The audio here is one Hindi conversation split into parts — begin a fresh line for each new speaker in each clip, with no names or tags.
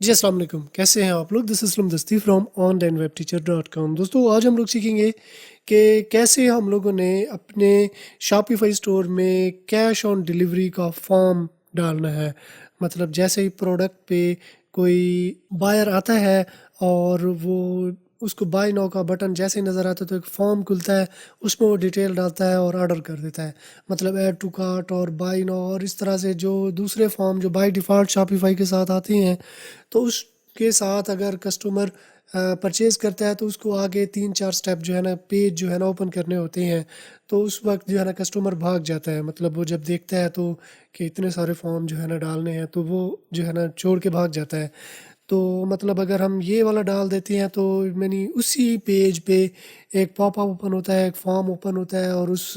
जी अस्सलाम वालेकुम, कैसे हैं आप लोग? दिस इज़ इस्लम दस्ती फ्रॉम onlinewebteacher.com। दोस्तों आज हम लोग सीखेंगे कि कैसे हम लोगों ने अपने शॉपिफ़ाई स्टोर में कैश ऑन डिलीवरी का फॉर्म डालना है। मतलब जैसे ही प्रोडक्ट पे कोई बायर आता है और वो उसको बाय नाउ का बटन जैसे ही नज़र आता है तो एक फॉर्म खुलता है, उसमें वो डिटेल डालता है और ऑर्डर कर देता है। मतलब ऐड टू कार्ट और बाय नाउ और इस तरह से जो दूसरे फॉर्म जो बाय डिफ़ॉल्ट शॉपिफ़ाई के साथ आते हैं, तो उसके साथ अगर कस्टमर परचेज़ करता है तो उसको आगे 3-4 स्टेप जो है ना पेज जो है ना ओपन करने होते हैं। तो उस वक़्त जो है ना कस्टमर भाग जाता है, मतलब वो जब देखता है तो कि इतने सारे फॉर्म जो है ना डालने हैं तो वो जो है ना छोड़ के भाग जाता है। तो मतलब अगर हम ये वाला डाल देते हैं तो मैंने उसी पेज पे एक पॉपअप ओपन होता है, एक फॉर्म ओपन होता है और उस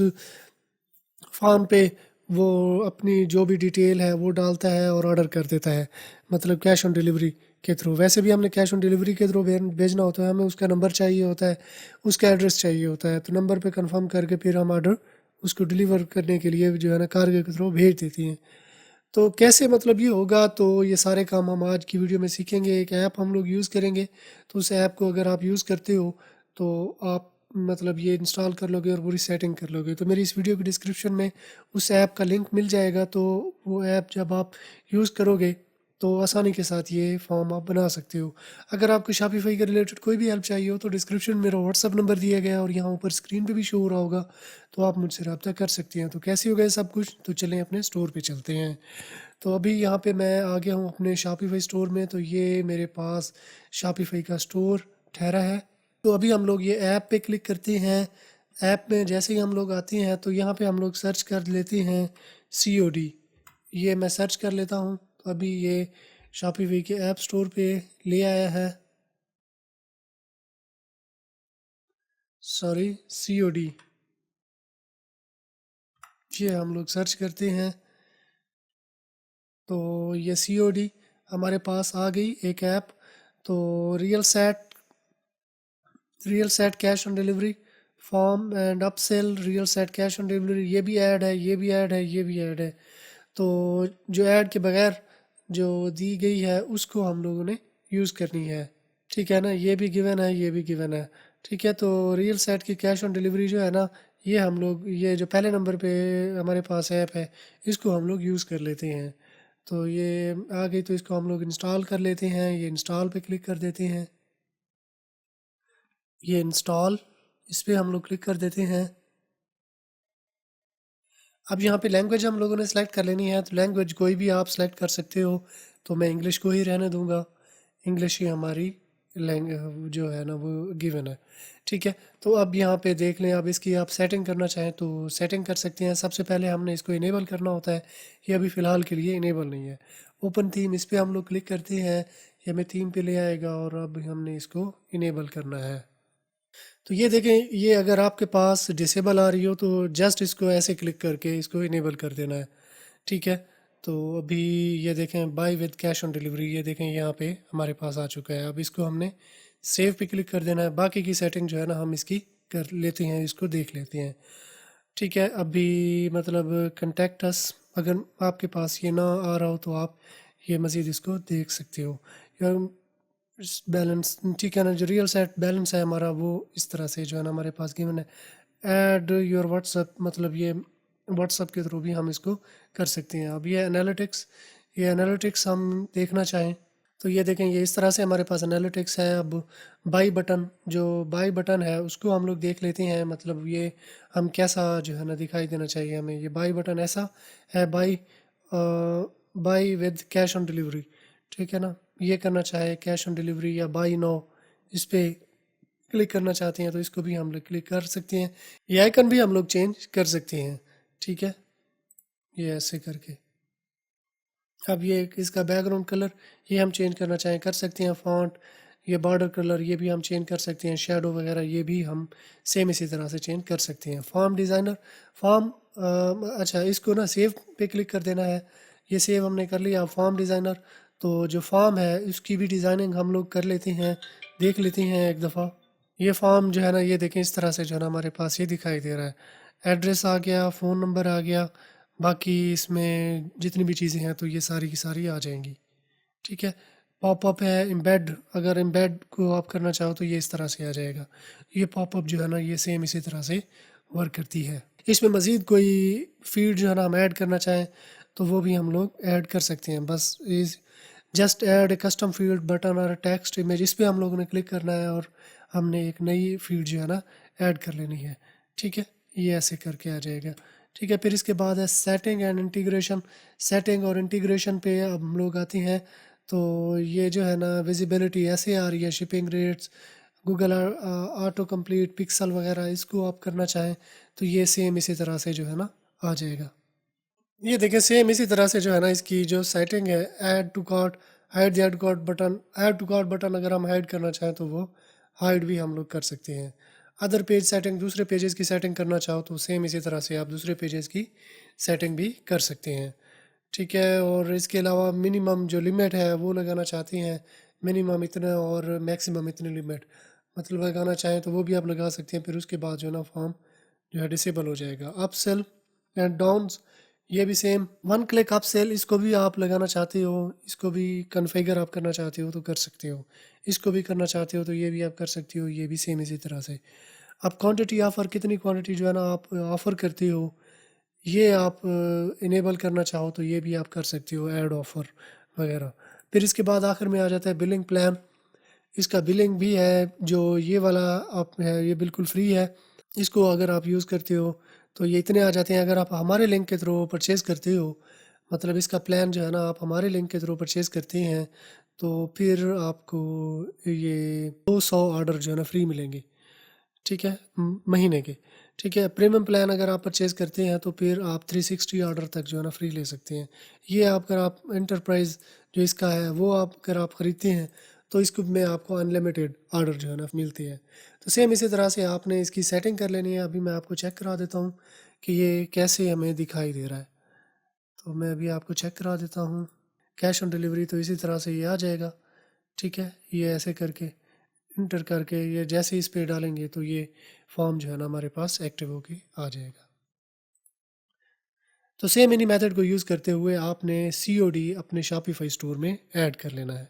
फ़ॉर्म पे वो अपनी जो भी डिटेल है वो डालता है और ऑर्डर कर देता है, मतलब कैश ऑन डिलीवरी के थ्रू। वैसे भी हमने कैश ऑन डिलीवरी के थ्रू भेजना होता है, हमें उसका नंबर चाहिए होता है, उसका एड्रेस चाहिए होता है, तो नंबर पे कंफर्म करके फिर हम ऑर्डर उसको डिलीवर करने के लिए जो है ना कार्गो के थ्रू भेज देती हैं। तो कैसे मतलब ये होगा, तो ये सारे काम हम आज की वीडियो में सीखेंगे। एक ऐप हम लोग यूज़ करेंगे, तो उस ऐप को अगर आप यूज़ करते हो तो आप मतलब ये इंस्टॉल कर लोगे और पूरी सेटिंग कर लोगे। तो मेरी इस वीडियो की डिस्क्रिप्शन में उस ऐप का लिंक मिल जाएगा, तो वो ऐप जब आप यूज़ करोगे तो आसानी के साथ ये फॉर्म आप बना सकते हो। अगर आपको शॉपिफ़ाई के रिलेटेड कोई भी हेल्प चाहिए हो तो डिस्क्रिप्शन में मेरा व्हाट्सएप नंबर दिया गया है और यहाँ ऊपर स्क्रीन पे भी शो हो रहा होगा, तो आप मुझसे रब्ता कर सकती हैं। तो कैसे हो गया सब कुछ? तो चलें अपने स्टोर पे चलते हैं। तो अभी यहाँ पे मैं आ गया हूँ अपने शॉपिफ़ाई स्टोर में, तो ये मेरे पास शॉपिफ़ाई का स्टोर ठहरा है। तो अभी हम लोग ये ऐप पे क्लिक करते हैं। ऐप में जैसे ही हम लोग आते हैं तो यहाँ पे हम लोग सर्च कर लेते हैं सीओडी। ये मैं सर्च कर लेता हूँ, तो अभी ये शॉपिफ़ाई के ऐप स्टोर पे ले आया है। Sorry, COD. ये हम लोग सर्च करते हैं तो ये सीओडी हमारे पास आ गई एक ऐप। तो real set cash on delivery form and upsell real set cash on delivery, ये भी ऐड है, ये भी ऐड है, ये भी ऐड है। तो जो ऐड के बगैर जो दी गई है उसको हम लोगों ने यूज़ करनी है। ठीक है ना, ये भी गिवन है, ये भी गिवन है। ठीक है, तो रियल सेट की कैश ऑन डिलीवरी जो है ना, ये हम लोग ये जो पहले नंबर पे हमारे पास ऐप है इसको हम लोग यूज़ कर लेते हैं। तो ये आ गई, तो इसको हम लोग इंस्टॉल कर लेते हैं। ये इंस्टॉल पे क्लिक कर देते हैं। ये इंस्टॉल, इस पे हम लोग क्लिक कर देते हैं। अब यहाँ पे लैंग्वेज हम लोगों ने सेलेक्ट कर लेनी है, तो लैंग्वेज कोई भी आप सेलेक्ट कर सकते हो। तो मैं इंग्लिश को ही रहने दूंगा, इंग्लिश ही हमारी लैंग्वेज जो है ना वो गिवन है। ठीक है, तो अब यहाँ पे देख लें, अब इसकी आप सेटिंग करना चाहें तो सेटिंग कर सकते हैं। सबसे पहले हमने इसको इनेबल करना होता है, ये अभी फ़िलहाल के लिए इनेबल नहीं है। ओपन थीम, इस पे हम लोग क्लिक करते हैं, ये हमें थीम पे ले आएगा और अब हमने इसको इनेबल करना है। तो ये देखें, ये अगर आपके पास डिसेबल आ रही हो तो जस्ट इसको ऐसे क्लिक करके इसको इनेबल कर देना है। ठीक है, तो अभी ये देखें buy with cash on delivery, ये देखें यहाँ पे हमारे पास आ चुका है। अब इसको हमने सेव पे क्लिक कर देना है। बाकी की सेटिंग जो है ना हम इसकी कर लेते हैं, इसको देख लेते हैं। ठीक है, अभी मतलब कंटेक्ट अस, अगर आपके पास ये ना आ रहा हो तो आप ये मज़ीद इसको देख सकते हो। या बैलेंस, ठीक है ना, जो रियल सेट बैलेंस है हमारा वो इस तरह से जो है ना हमारे पास गिवन है। ऐड योर व्हाट्सअप, मतलब ये व्हाट्सअप के थ्रू भी हम इसको कर सकते हैं। अब ये एनालिटिक्स हम देखना चाहें तो ये देखें, ये इस तरह से हमारे पास एनालिटिक्स है। अब बाई बटन, जो बाई बटन है उसको हम लोग देख लेते हैं, मतलब ये हम कैसा जो है ना दिखाई देना चाहिए हमें। ये बाई बटन ऐसा है, by with cash on delivery. ठीक है ना, ये करना चाहे कैश ऑन डिलीवरी या बाई नो, इस पे क्लिक करना चाहते हैं तो इसको भी हम लोग क्लिक कर सकते हैं। ये आइकन भी हम लोग चेंज कर सकते हैं। ठीक है, ये ऐसे करके। अब ये इसका बैकग्राउंड कलर ये हम चेंज करना चाहें कर सकते हैं। फॉन्ट, ये बॉर्डर कलर ये भी हम चेंज कर सकते हैं। शेडो वगैरह ये भी हम सेम इसी तरह से चेंज कर सकते हैं। फॉर्म डिज़ाइनर, फॉर्म अच्छा, इसको ना सेव पे क्लिक कर देना है। ये सेव हमने कर लिया। फॉर्म डिज़ाइनर, तो जो फॉर्म है उसकी भी डिज़ाइनिंग हम लोग कर लेते हैं, देख लेते हैं एक दफ़ा। ये फॉर्म जो है ना, ये देखें इस तरह से जो है ना हमारे पास ये दिखाई दे रहा है। एड्रेस आ गया, फ़ोन नंबर आ गया, बाकी इसमें जितनी भी चीज़ें हैं तो ये सारी की सारी आ जाएंगी। ठीक है, पॉपअप है एम्बेड, अगर एम्बेड को आप करना चाहो तो ये इस तरह से आ जाएगा। ये पॉपअप जो है ना ये सेम इसी तरह से वर्क करती है। इसमें मज़ीद कोई फील्ड जो है ना हम ऐड करना चाहें तो वो भी हम लोग ऐड कर सकते हैं। बस is just add a custom field button और टेक्स्ट इमेज, इस पर हम लोगों ने क्लिक करना है और हमने एक नई फील्ड जो है ना ऐड कर लेनी है। ठीक है, ये ऐसे करके आ जाएगा। ठीक है, फिर इसके बाद है सेटिंग एंड इंटीग्रेशन। सेटिंग और इंटीग्रेशन पे अब हम लोग आते हैं। तो ये जो है ना विजिबिलिटी ऐसे आ रही है, shipping rates, Google auto complete, pixel वगैरह, इसको आप करना चाहें तो ये सेम इसी तरह से जो है ना आ जाएगा। ये देखें सेम इसी तरह से जो है ना इसकी जो सेटिंग है, add to cart, hide the add cart button, add to cart button अगर हम हाइड करना चाहें तो वो हाइड भी हम लोग कर सकते हैं। अदर पेज सेटिंग, दूसरे पेजेस की सेटिंग करना चाहो तो सेम इसी तरह से आप दूसरे पेजेस की सेटिंग भी कर सकते हैं। ठीक है, और इसके अलावा मिनिमम जो लिमिट है वो लगाना चाहते हैं, मिनिमम इतना और मैक्सिमम इतनी लिमिट मतलब लगाना चाहें तो वो भी आप लगा सकते हैं। फिर उसके बाद जो है ना फॉर्म जो है डिसेबल हो जाएगा। अप सेल एंड डाउन्स, ये भी same one click upsell, इसको भी आप लगाना चाहते हो, इसको भी कन्फिगर आप करना चाहते हो तो कर सकते हो। इसको भी करना चाहते हो तो ये भी आप कर सकते हो, ये भी सेम इसी तरह से। अब क्वांटिटी ऑफ़र, कितनी क्वांटिटी जो है ना आप ऑफ़र करते हो ये आप इनेबल करना चाहो तो ये भी आप कर सकते हो, ऐड ऑफ़र वगैरह। फिर इसके बाद आखिर में आ जाता है बिलिंग प्लान। इसका बिलिंग भी है, जो ये वाला आप है ये बिल्कुल फ्री है। इसको अगर आप यूज़ करते हो तो ये इतने आ जाते हैं। अगर आप हमारे लिंक के थ्रू परचेज़ करते हो, मतलब इसका प्लान जो है ना आप हमारे लिंक के थ्रू परचेज़ करते हैं तो फिर आपको ये 200 ऑर्डर जो है ना फ्री मिलेंगे। ठीक है, महीने के। ठीक है, प्रीमियम प्लान अगर आप परचेज़ करते हैं तो फिर आप 360 ऑर्डर तक जो है ना फ्री ले सकते हैं। ये आप अगर आप एंटरप्राइज़ जो इसका है वो आप अगर आप ख़रीदते हैं तो इसको में आपको अनलिमिटेड ऑर्डर जो है ना मिलते हैं। तो सेम इसी तरह से आपने इसकी सेटिंग कर लेनी है। अभी मैं आपको चेक करा देता हूँ कि ये कैसे हमें दिखाई दे रहा है। तो मैं अभी आपको चेक करा देता हूँ। कैश ऑन डिलीवरी तो इसी तरह से ये आ जाएगा। ठीक है, ये ऐसे करके इंटर करके ये जैसे ही इस पे डालेंगे तो ये फॉर्म जो है ना हमारे पास एक्टिव होके आ जाएगा। तो सेम इन्हीं मेथड को यूज़ करते हुए आपने सीओडी अपने शॉपिफाई स्टोर में ऐड कर लेना है।